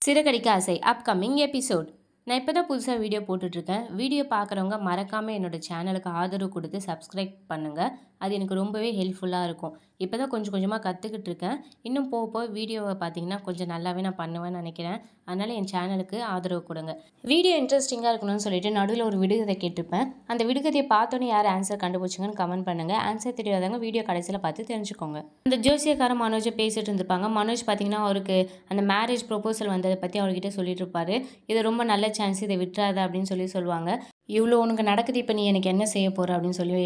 சிறகடிக்க ஆசை upcoming episode. நான் இப்போ தான் புதுசாக வீடியோ போட்டுட்ருக்கேன். வீடியோ பார்க்குறவங்க மறக்காமல் என்னோட சேனலுக்கு ஆதரவு கொடுத்து சப்ஸ்கிரைப் பண்ணுங்கள். அது எனக்கு ரொம்பவே ஹெல்ப்ஃபுல்லாக இருக்கும். இப்போ தான் கொஞ்சம் கொஞ்சமாக கற்றுக்கிட்டு இருக்கேன். இன்னும் போக போக வீடியோவை பார்த்தீங்கன்னா கொஞ்சம் நல்லாவே நான் பண்ணுவேன்னு நினைக்கிறேன். அதனால் என் சேனலுக்கு ஆதரவு கொடுங்க. வீடியோ இன்ட்ரெஸ்டிங்காக இருக்கணும்னு சொல்லிட்டு நடுவில் ஒரு விடுகதை கேட்டிருப்பேன். அந்த விடுகதையை பார்த்தோன்னே யார் ஆன்சர் கண்டுபிடிச்சிங்கன்னு கமெண்ட் பண்ணுங்கள். ஆன்சர் தெரியாதவங்க வீடியோ கடைசியில் பார்த்து தெரிஞ்சுக்கோங்க. அந்த ஜோசியக்காரன் மனோஜை பேசிகிட்டு இருந்திருப்பாங்க. மனோஜ் பார்த்தீங்கன்னா அவருக்கு அந்த மேரேஜ் ப்ரொபோசல் வந்ததை பற்றி அவர்கிட்ட சொல்லிட்டு இருப்பாரு. இது ரொம்ப நல்ல சான்ஸ், இதை விட்டுறாத அப்படின்னு சொல்லுவாங்க. இவ்வளோ உனக்கு நடக்குது, இப்போ நீ எனக்கு என்ன செய்ய போகிற அப்படின்னு சொல்லி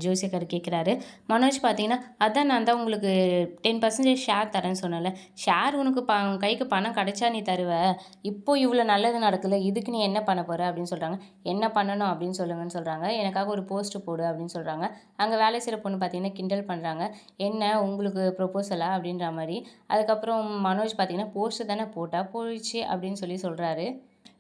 ஜோசியக்கார் கேட்குறாரு. மனோஜ் பார்த்தீங்கன்னா அதான் நான் தான் உங்களுக்கு 10% ஷேர் தரேன்னு சொன்னல, ஷேர் உனக்கு உன் கைக்கு பணம் கிடைச்சா நீ தருவ, இப்போ இவ்வளோ நல்லது நடக்குதுல, இதுக்கு நீ என்ன பண்ண போகிற அப்படின்னு சொல்கிறாங்க. என்ன பண்ணணும் அப்படின்னு சொல்லுங்கன்னு சொல்கிறாங்க. எனக்காக ஒரு போஸ்ட்டு போடு அப்படின்னு சொல்கிறாங்க. அங்கே வேலை செய்கிற பொண்ணு பார்த்தீங்கன்னா கிண்டல் பண்ணுறாங்க. என்ன உங்களுக்கு ப்ரொப்போசலா அப்படின்ற மாதிரி. அதுக்கப்புறம் மனோஜ் பார்த்தீங்கன்னா போஸ்ட்டு தானே போட்டால் போயிடுச்சு அப்படின்னு சொல்கிறாரு.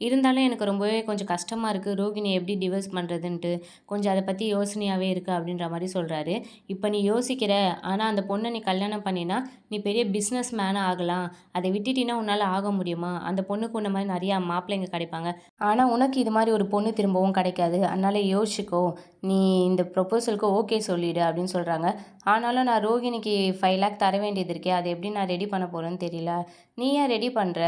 இருந்தாலும் எனக்கு ரொம்பவே கொஞ்சம் கஷ்டமாக இருக்குது, ரோகிணி எப்படி டிவோர்ஸ் பண்ணுறதுன்ட்டு கொஞ்சம் அதை பற்றி யோசனையாகவே இருக்குது அப்படின்ற மாதிரி சொல்கிறாரு. இப்போ நீ யோசிக்கிற, ஆனால் அந்த பொண்ணை நீ கல்யாணம் பண்ணினா நீ பெரிய பிஸ்னஸ் மேனாக ஆகலாம். அதை விட்டுட்டினா உன்னால் ஆக முடியுமா? அந்த பொண்ணுக்கு உன்ன மாதிரி நிறையா மாப்பிள்ளைங்க கிடைப்பாங்க. ஆனால் உனக்கு இது மாதிரி ஒரு பொண்ணு திரும்பவும் கிடைக்காது. அதனால் யோசிச்சுக்கோ, நீ இந்த ப்ரொப்போசலுக்கு ஓகே சொல்லிவிடு அப்படின்னு சொல்கிறாங்க. ஆனாலும் நான் ரோகிணிக்கு 5 லேக் தர வேண்டியது இருக்கே, அதை எப்படி நான் ரெடி பண்ண போகிறேன்னு தெரியல. நீ ஏன் ரெடி பண்ணுற?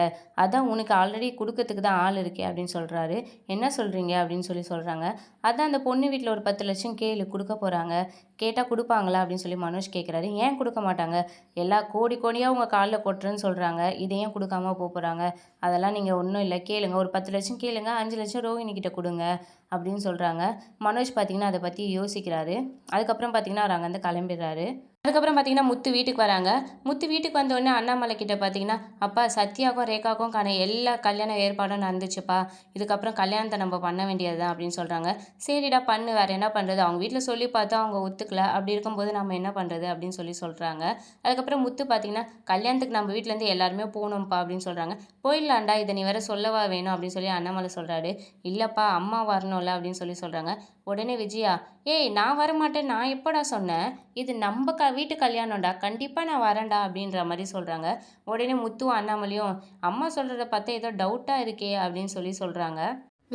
அதான் உனக்கு ஆல்ரெடி கொடுக்கறதுக்கு தான் ஆள் இருக்கே அப்படின்னு சொல்கிறாரு. என்ன சொல்கிறீங்க அப்படின்னு சொல்கிறாங்க. அதான் அந்த பொண்ணு வீட்டில் ஒரு 10 லட்சம் கேளு, கொடுக்க போகிறாங்க. கேட்டால் கொடுப்பாங்களா அப்படின்னு சொல்லி மனோஜ் கேட்குறாரு. ஏன் கொடுக்க மாட்டாங்க? எல்லா கோடி கோடியாக உங்கள் காலில் கொட்டுறேன்னு சொல்கிறாங்க. இதை ஏன் கொடுக்காம போகிறாங்க? அதெல்லாம் நீங்கள் ஒன்றும் இல்லை, கேளுங்க, ஒரு 10 லட்சம் கேளுங்க, 5 லட்சம் ரோஹிணி கிட்ட கொடுங்க அப்படின்னு சொல்கிறாங்க. மனோஜ் பார்த்திங்கன்னா அதை பற்றி யோசிக்கிறாரு. அதுக்கப்புறம் பார்த்திங்கன்னா அவர் அங்கேருந்து கிளம்பிடுறாரு. அதுக்கப்புறம் பார்த்திங்கன்னா முத்து வீட்டுக்கு வராங்க. முத்து வீட்டுக்கு வந்தோடனே அண்ணாமலை கிட்ட பார்த்திங்கன்னா, அப்பா சத்யாவுக்கும் ரேகாவுக்கும் எல்லா கல்யாண ஏற்பாடும் நடந்துச்சுப்பா, இதுக்கப்புறம் கல்யாணத்தை நம்ம பண்ண வேண்டியது தான் அப்படின்னு சொல்கிறாங்க. சரிடா பண்ணு, வேறு என்ன பண்ணுறது, அவங்க வீட்டில் சொல்லி பார்த்தா அவங்க ஒத்துக்கல, அப்படி இருக்கும்போது நம்ம என்ன பண்ணுறது அப்படின்னு சொல்கிறாங்க. அதுக்கப்புறம் முத்து பார்த்திங்கன்னா, கல்யாணத்துக்கு நம்ம வீட்டிலேருந்து எல்லாருமே போகணும்ப்பா அப்படின்னு சொல்கிறாங்க. போயிடலாண்டா, இதை நீ வேறு சொல்லவா வேணும் அப்படின்னு சொல்லி அண்ணாமலை சொல்கிறாரு. இல்லைப்பா அம்மா வரணும்ல அப்படின்னு சொல்கிறாங்க. உடனே விஜயா, ஏய் நான் வரமாட்டேன், நான் எப்போடா சொன்னேன், இது நம்ம வீட்டு கல்யாணம்டா, கண்டிப்பாக நான் வரேன்டா அப்படின்ற மாதிரி சொல்கிறாங்க. உடனே முத்துவும் அண்ணாமலையும், அம்மா சொல்கிறத பார்த்தா ஏதோ டவுட்டாக இருக்கே அப்படின்னு சொல்கிறாங்க.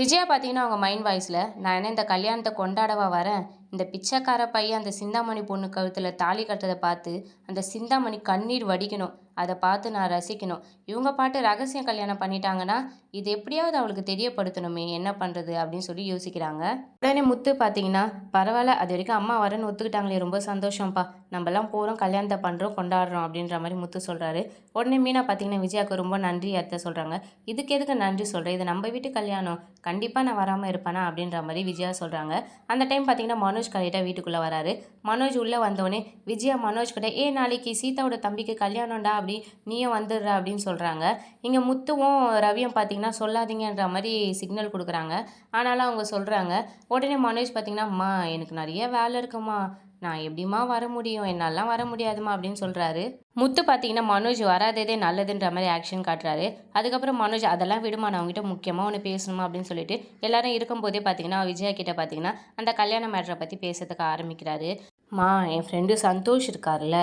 விஜயா பார்த்தீங்கன்னா அவங்க மைண்ட் வாய்ஸில், நான் என்ன இந்த கல்யாணத்தை கொண்டாடவா வரேன், இந்த பிச்சைக்கார பையன் அந்த சிந்தாமணி பொண்ணு கழுத்தில் தாலி கட்டுறதை பார்த்து அந்த சிந்தாமணி கண்ணீர் வடிக்கணும், அதை பார்த்து நான் ரசிக்கணும். இவங்க பாட்டு ரகசியம் கல்யாணம் பண்ணிட்டாங்கன்னா இது எப்படியாவது அவளுக்கு தெரியப்படுத்தணுமே, என்ன பண்ணுறது அப்படின்னு சொல்லி யோசிக்கிறாங்க. உடனே முத்து பார்த்தீங்கன்னா, பரவாயில்ல, அது வரைக்கும் அம்மா வரேன்னு ஒத்துக்கிட்டாங்களே, ரொம்ப சந்தோஷம்ப்பா, நம்மலாம் போகிறோம், கல்யாணத்தை பண்ணுறோம், கொண்டாடுறோம் அப்படின்ற மாதிரி முத்து சொல்கிறாரு. உடனே மீனா பார்த்தீங்கன்னா விஜயாவுக்கு ரொம்ப நன்றி அத்தை சொல்கிறாங்க. இதுக்கு எதுக்கு நன்றி சொல்கிறேன், இது நம்ம வீட்டு கல்யாணம், கண்டிப்பாக நான் வராமல் இருப்பேனா அப்படின்ற மாதிரி விஜயா சொல்கிறாங்க. அந்த டைம் பார்த்தீங்கன்னா மனோஜ் கரெக்டாக வீட்டுக்குள்ளே வராரு. மனோஜ் உள்ளே வந்தோடனே விஜயா மனோஜ் கிட்ட, நாளைக்கு சீதாவோட தம்பிக்கு கல்யாணம்டா, அப்படி நீயும் வந்துடுற அப்படின்னு சொல்கிறாங்க. இங்கே முத்துவும் ரவியும் பார்த்தீங்கன்னா சொல்லாதீங்கன்ற மாதிரி சிக்னல் கொடுக்குறாங்க. ஆனாலும் அவங்க சொல்கிறாங்க. உடனே மனோஜ் பார்த்தீங்கன்னா, அம்மா எனக்கு நிறைய வேலை இருக்குமா, நான் எப்படிம்மா வர முடியும், என்னாலாம் வர முடியாதுமா அப்படின்னு சொல்கிறாரு. முத்து பார்த்தீங்கன்னா மனோஜ் வராததே நல்லதுன்ற மாதிரி ஆக்ஷன் காட்டுறாரு. அதுக்கப்புறம் மனோஜ் அதெல்லாம் விடுமா, நான் அவங்ககிட்ட முக்கியமாக ஒன்று பேசணுமா அப்படின்னு சொல்லிட்டு எல்லாரும் இருக்கும்போதே பார்த்தீங்கன்னா விஜயா கிட்ட பார்த்தீங்கன்னா அந்த கல்யாண மேட்டரை பற்றி பேசுறதுக்கு ஆரம்பிக்கிறாரு. என் ஃப்ரெண்டு சந்தோஷ் இருக்கார்ல,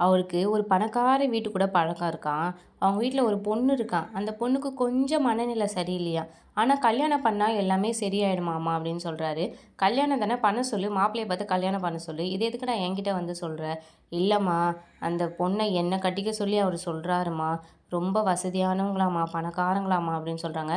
அவருக்கு ஒரு பணக்கார வீட்டு கூட பழக்கம் இருக்கான். அவங்க வீட்டில் ஒரு பொண்ணு இருக்கான். அந்த பொண்ணுக்கு கொஞ்சம் மனநிலை சரியில்லையா, ஆனால் கல்யாணம் பண்ணால் எல்லாமே சரியாயிடுமாம்மா அப்படின்னு சொல்கிறாரு. கல்யாணம் தானே பண்ண சொல்லு, மாப்பிள்ளையை பார்த்து கல்யாணம் பண்ண சொல்லு, இது எதுக்குடா என்கிட்ட வந்து சொல்கிற? இல்லைம்மா, அந்த பொண்ணை என்னை கட்டிக்க சொல்லி அவர் சொல்கிறாருமா, ரொம்ப வசதியானவங்களாம்மா, பணக்காரங்களாம்மா அப்படின்னு சொல்கிறாங்க.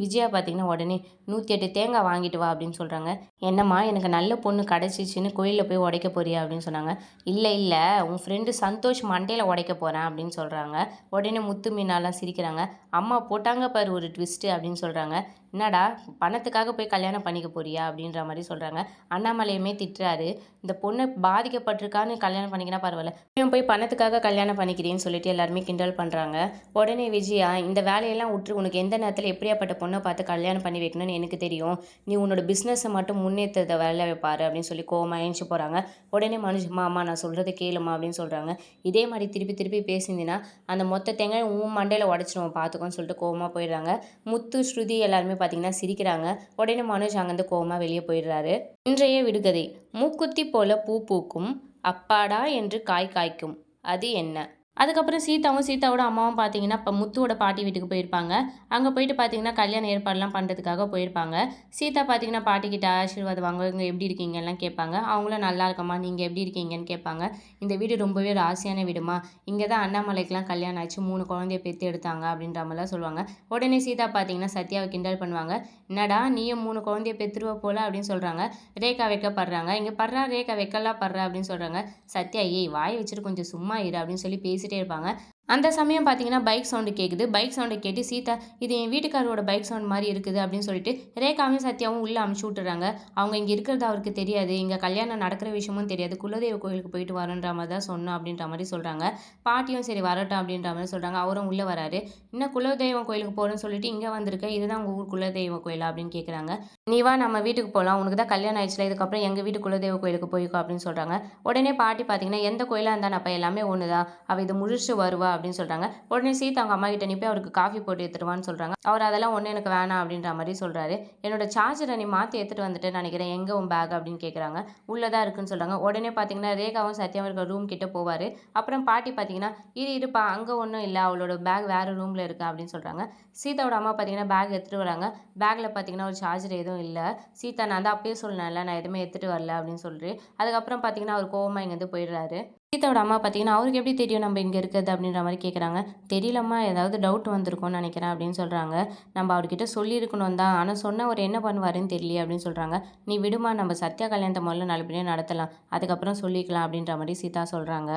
விஜயா பார்த்தீங்கன்னா உடனே 108 தேங்காய் வாங்கிட்டு வா அப்படின்னு சொல்கிறாங்க. என்னம்மா, எனக்கு நல்ல பொண்ணு கிடச்சிச்சின்னு கோயிலில் போய் உடைக்க போறியா அப்படின்னு சொன்னாங்க. இல்லை உன் ஃப்ரெண்டு சந்தோஷ் மண்டையில் உடைக்க போகிறேன் அப்படின்னு சொல்கிறாங்க. உடனே முத்து மீனாலாம் சிரிக்கிறாங்க. அம்மா போட்டாங்க பாரு ஒரு ட்விஸ்ட்டு அப்படின்னு சொல்கிறாங்க. என்னடா பணத்துக்காக போய் கல்யாணம் பண்ணிக்க போறியா அப்படின்ற மாதிரி சொல்கிறாங்க. அண்ணாமலையுமே திட்டுறாரு. இந்த பொண்ணு பாதிக்கப்பட்டிருக்கான்னு கல்யாணம் பண்ணிக்கினா பரவாயில்ல, இவன் போய் பணத்துக்காக கல்யாணம் பண்ணிக்கிறேன்னு சொல்லிட்டு எல்லாருமே கிண்டல் பண்ணுறாங்க. உடனே விஜயா, இந்த வேலையெல்லாம் விட்டு உனக்கு எந்த நேரத்தில் எப்படியாப்பட்ட பொண்ணை பார்த்து கல்யாணம் பண்ணி வைக்கணும்னு எனக்கு தெரியும், நீ உன்னோட பிஸ்னஸை மட்டும் முன்னேற்றத்தை வேலை வைப்பாரு அப்படின்னு சொல்லி கோவமாக எழுந்துச்சு போகிறாங்க. உடனே மனுஷமா, அம்மா நான் சொல்கிறது கேளுமா அப்படின்னு சொல்கிறாங்க. இதே மாதிரி திருப்பி பேசியிருந்தீங்கன்னா அந்த மொத்த தேங்காய் உன் மண்டையில் உடச்சிடுவோம் பார்த்துக்கோன்னு சொல்லிட்டு கோவமாக போயிடுறாங்க. முத்து ஸ்ருதி எல்லாருமே பார்த்தீங்கன்னா சிரிக்கிறாங்க. உடனே மனோஜ் அங்கேருந்து கோவமாக வெளியே போயிடுறாரு. இன்றைய விடுகதை, மூக்குத்தி போல பூ பூக்கும், அப்பாடா என்று காய் காய்க்கும், அது என்ன? அதுக்கப்புறம் சீதாவும், சீதாவோட அம்மாவும் பார்த்தீங்கன்னா, இப்ப முத்துவோட பாட்டி வீட்டுக்கு போயிருப்பாங்க. அங்க போயிட்டு பார்த்தீங்கன்னா, கல்யாண ஏற்பாடுலாம் பண்றதுக்காக போயிருப்பாங்க. சீதா பார்த்தீங்கன்னா, பாட்டிக்கிட்ட ஆசீர்வாதம் வாங்குவாங்க. "எப்படி இருக்கீங்கலாம்?" கேட்பாங்க. அவங்களும் "நல்லா இருக்கம்மா. நீங்க எப்படி இருக்கீங்கன்னு?" கேட்பாங்க. "இந்த வீடு ரொம்பவே ராசியான வீடுமா. இங்க தான் அண்ணாமலைக்குலாம் கல்யாணம் ஆச்சு. 3 குழந்தைய பெத்து எடுத்தாங்க." அப்படின்ற மாரிலாம் சொல்லுவாங்க. உடனே சீதா பார்த்தீங்கன்னா, சத்யாவ கிண்டல் பண்ணுவாங்க. "என்னடா நீயும் 3 குழந்தைய பெத்துருவ போல." அப்படின்னு சொல்றாங்க. ரேகா வெட்கப்படுறாங்க. "இங்க பார்றா ரேகா வெட்கலாம் படுறா." அப்படின்னு சொல்றாங்க. சத்யா, "ஏய் வாய வச்சுட்டு கொஞ்சம் சும்மா இரு" அப்படின்னு சொல்லி பேசிட்டே இருப்பாங்க. அந்த சமயம் பார்த்தீங்கன்னா, பைக் சவுண்டு கேட்குது. பைக் சவுண்ட கேட்டு சீதா, "இது என் வீட்டுக்காரரோட பைக் சவுண்ட் மாரி இருக்குது" அப்படின்னு சொல்லிட்டு ரேகாவையும், சத்யாவும் உள்ள அனுப்பிச்சு விட்டுர்றாங்க. அவங்க இங்க இருக்கிறது அவருக்கு தெரியாது. இங்க கல்யாணம் நடக்கிற விஷயமும் தெரியாது. குலதெய்வ கோயிலுக்கு போயிட்டு வரேன்ற மாரி தான் சொன்னோம் அப்படின்ற மாரி சொல்றாங்க. பாட்டியும் சரி வரட்டும் அப்படின்ற மாரி சொல்றாங்க. அவரும் உள்ள வராரு. "என்ன குலதெய்வம் கோயிலுக்கு போறேன்னு சொல்லிட்டு இங்க வந்திருக்க. இதுதான் உங்க ஊர் குலதெய்வ கோயிலா?" அப்படின்னு கேட்குறாங்க. "நீ வா நம்ம வீட்டுக்கு போலாம். உனக்கு தான் கல்யாணம் ஆயிடுச்சுல. இதுக்கப்புறம் எங்க வீட்டு குலதெய்வ கோயிலுக்கு போய்க்கோ" அப்படின்னு சொல்றாங்க. உடனே பாட்டி பார்த்தீங்கன்னா, "எந்த கோயிலா இருந்தா அப்ப எல்லாமே ஒண்ணு தான். அவ இத முடிச்சுட்டு வருவா" அப்படின்னு சொல்றாங்க. உடனே சீதா அவங்க அம்மா கிட்ட, "நீ போய் அவருக்கு காஃபி போட்டு எடுத்துட்டு வான்னு" சொல்றாங்க. அவர் அதெல்லாம் ஒண்ணும் எனக்கு வேணாம் அப்படின்ற மாரி சொல்றாரு. "என்னோட சார்ஜர நீ மாத்தி எடுத்துட்டு வந்துட்டேன்னு நெனைக்கிறேன். எங்க உன் பேக்?" அப்படின்னு கேட்குறாங்க. "உள்ள தான் இருக்குன்னு" சொல்றாங்க. உடனே பார்த்தீங்கன்னா, ரேகாவும் சத்யாவும் இருக்க ரூம் கிட்ட போவாரு. அப்புறம் பாட்டி பார்த்தீங்கன்னா, இருப்பா அங்க ஒண்ணும் இல்ல. அவளோட பேக் வேற ரூம்ல இருக்கு" அப்படின்னு சொல்றாங்க. சீதாவோட அம்மா பார்த்தீங்கன்னா, பேக் எடுத்துட்டு வராங்க. பேக்ல பார்த்தீங்கன்னா, ஒரு சார்ஜர் எதுவும் இல்ல. சீதா, "நான் தான் அப்பயே சொன்னேன்ல, நான் எதுவுமே எடுத்துட்டு வரல" அப்படின்னு சொல்லிட்டு, அதுக்கப்புறம் பார்த்தீங்கன்னா, அவர் கோவமா இங்கேருந்து போயிடுறாரு. சீதாவோட அம்மா பார்த்தீங்கன்னா, "அவருக்கு எப்படி தெரியும் நம்ம இங்க இருக்கிறது?" அப்படின்ற மாரி கேட்குறாங்க. "தெரியலம்மா, ஏதாவது டவுட் வந்திருக்கும்னு நெனைக்கிறேன்" அப்படின்னு சொல்றாங்க. "நம்ம அவர்கிட்ட சொல்லியிருக்கணும் தான். ஆனா சொன்னா அவரு என்ன பண்ணுவாருன்னு தெரியலையே" அப்படின்னு சொல்றாங்க. "நீ விடும்மா, நம்ம சத்யா கல்யாணத்த முதல்ல நல்லபடியா நடத்தலாம். அதுக்கப்புறம் சொல்லிக்கலாம்" அப்படின்ற மாரி சீதா சொல்றாங்க.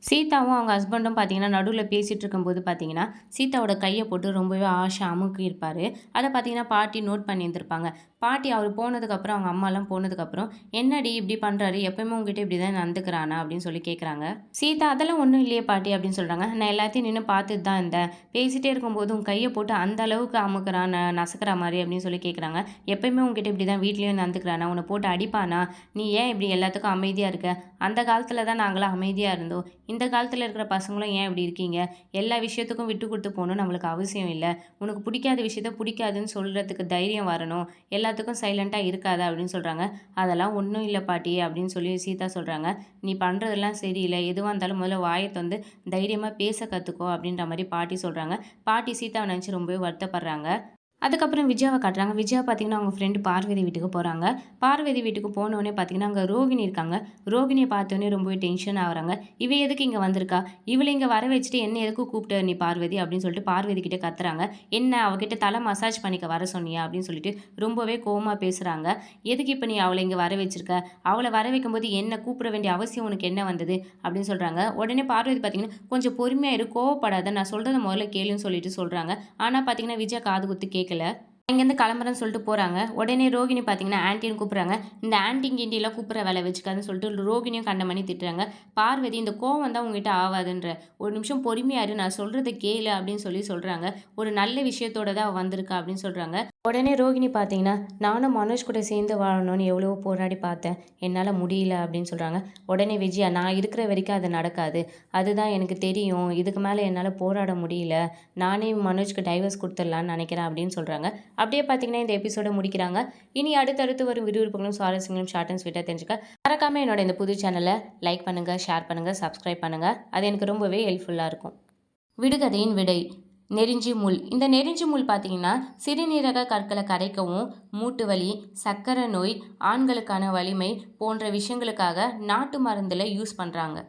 சீதாவும் அவங்க ஹஸ்பண்டும் பார்த்தீங்கன்னா, நடுவுல பேசிட்டு இருக்கும்போது பார்த்தீங்கன்னா, சீதாவோட கைய போட்டு ரொம்பவே ஆஷா அமுக்கியிருப்பாரு. அத பார்த்தீங்கன்னா, பாட்டி நோட் பண்ணியிருந்திருப்பாங்க. பாட்டி அவரு போனதுக்கப்புறம், அவங்க அம்மாலாம் போனதுக்கப்புறம், "என்னடி இப்படி பண்றாரு? எப்பயுமே உன்கிட்ட இப்படி தான் நடந்துக்கிறானா?" அப்படின்னு சொல்லி கேட்குறாங்க. சீதா, "அதெல்லாம் ஒண்ணும் இல்லையே பாட்டி" அப்படின்னு சொல்றாங்க. "நான் எல்லாத்தையும் நின்னு பார்த்துட்டு தான் இருந்தேன். பேசிட்டே இருக்கும்போது உன் கைய போட்டு அந்த அளவுக்கு அமுக்குறான், நசுக்குற மாரி" அப்படின்னு சொல்லி கேட்குறாங்க. "எப்பயுமே உன்கிட்ட இப்படி தான் வீட்லயும் நடந்துக்கிறானா? உன்ன போட்டு அடிப்பானா? நீ ஏன் இப்படி எல்லாத்துக்கும் அமைதியா இருக்க? அந்த காலத்துல தான் நாங்கலாம் அமைதியா இருந்தோம். இந்த காலத்துல இருக்கிற பசங்களும் ஏன் இப்படி இருக்கீங்க? எல்லா விஷயத்துக்கும் விட்டு குடுத்து போகணும்னு நம்மளுக்கு அவசியம் இல்ல. உனக்கு பிடிக்காத விஷயத்த பிடிக்காதுன்னு சொல்றதுக்கு தைரியம் வரணும். எல்லாத்துக்கும் சைலன்ட்டா இருக்காத" அப்படின்னு சொல்றாங்க. "அதெல்லாம் ஒண்ணும் இல்ல பாட்டி" அப்படின்னு சொல்லி சீதா சொல்றாங்க. "நீ பண்றதெல்லாம் சரியில்ல. எதுவா இருந்தாலும் முதல்ல வாய தொறந்து தைரியமா பேச கத்துக்கோ" அப்படின்ற மாரி பாட்டி சொல்றாங்க. பாட்டி சீதாவ நெனச்சு ரொம்பவே வருத்தப்படுறாங்க. அதுக்கப்புறம் விஜயாவ காட்டுறாங்க. விஜயா பார்த்தீங்கன்னா, அவங்க ஃப்ரெண்டு பார்வதி வீட்டுக்கு போறாங்க. பார்வதி வீட்டுக்கு போனோனே பார்த்தீங்கன்னா, அங்க ரோகிணி இருக்காங்க. ரோகிணிய பார்த்தோனே ரொம்பவே டென்ஷன் ஆகுறாங்க. "இவ எதுக்கு இங்க வந்திருக்கா? இவள இங்க வர வச்சுட்டு என்ன எதுக்கு கூப்பிட்ட நீ பார்வதி?" அப்படின்னு சொல்லிட்டு பார்வதி கிட்ட கத்துறாங்க. "என்ன அவகிட்ட தல மசாஜ் பண்ணிக்க வர சொன்னியா?" அப்படின்னு சொல்லிட்டு ரொம்பவே கோவமா பேசுறாங்க. "எதுக்கு இப்ப நீ அவள இங்க வர வச்சிருக்க? அவள வர வைக்கும்போது என்ன கூப்பிட வேண்டிய அவசியம் உனக்கு என்ன வந்தது?" அப்படின்னு சொல்றாங்க. உடனே பார்வதி பார்த்தீங்கன்னா, "கொஞ்சம் பொறுமையா இரு, கோவப்படாத. நான் சொல்றத முதல்ல கேளுன்னு" சொல்லிட்டு சொல்றாங்க. ஆனா பார்த்தீங்கன்னா, விஜயா காது குடுத்து கேட்கல. இங்கேருந்து கிளம்புறேன்னு சொல்லிட்டு போறாங்க. உடனே ரோகிணி பார்த்தீங்கன்னா, ஆன்ட்டின்னு கூப்பிடுறாங்க. "இந்த ஆன்ட்டி கின்ட்டிலாம் கூப்பிடுற வேலை வச்சுக்காதன்னு" சொல்லிட்டு ரோகிணியும் கண்டமேனி திட்டுறாங்க. பார்வதி, "இந்த கோவம் தான் உன்கிட்ட ஆவாதுன்ற. ஒரு நிமிஷம் பொறுமையா இரு. நான் சொல்றத கேளு" அப்படின்னு சொல்லி சொல்றாங்க. "ஒரு நல்ல விஷயத்தோட தான் அவ வந்திருக்கா" அப்படின்னு சொல்றாங்க. உடனே ரோகிணி பார்த்தீங்கன்னா, "நானும் மனோஜ் கூட சேர்ந்து வாழணும்னு எவ்வளவோ போராடி பார்த்தேன். என்னால முடியல" அப்படின்னு சொல்றாங்க. உடனே விஜயா, "நான் இருக்கிற வரைக்கும் அது நடக்காது. அதுதான் எனக்கு தெரியும். இதுக்கு மேல என்னால போராட முடியல. நானே மனோஜ்க்கு டைவர்ஸ் குடுத்துடலான்னு நினைக்கிறேன்" அப்படின்னு சொல்றாங்க. அப்படியே பார்த்தீங்கன்னா, இந்த எபிசோட முடிக்கிறாங்க. இனி அடுத்தடுத்து வரும் விறுவிறுப்புகளும், சுவாரஸ்யங்களும் ஷார்ட் அண்ட் ஸ்வீட்டா தெரிஞ்சுக்க, மறக்காம என்னோட இந்த புது சேனல லைக் பண்ணுங்க, ஷேர் பண்ணுங்க, சப்ஸ்கிரைப் பண்ணுங்க. அது எனக்கு ரொம்பவே ஹெல்ப்ஃபுல்லா இருக்கும். விடுகதையின் விடை: நெரிஞ்சி முள். இந்த நெரிஞ்சி முள் பார்த்தீங்கன்னா, சிறுநீரக கற்களை கரைக்கவும், மூட்டு வலி, சர்க்கரை நோய், ஆண்களுக்கான வலிமை போன்ற விஷயங்களுக்காக நாட்டு மருந்துல யூஸ் பண்றாங்க.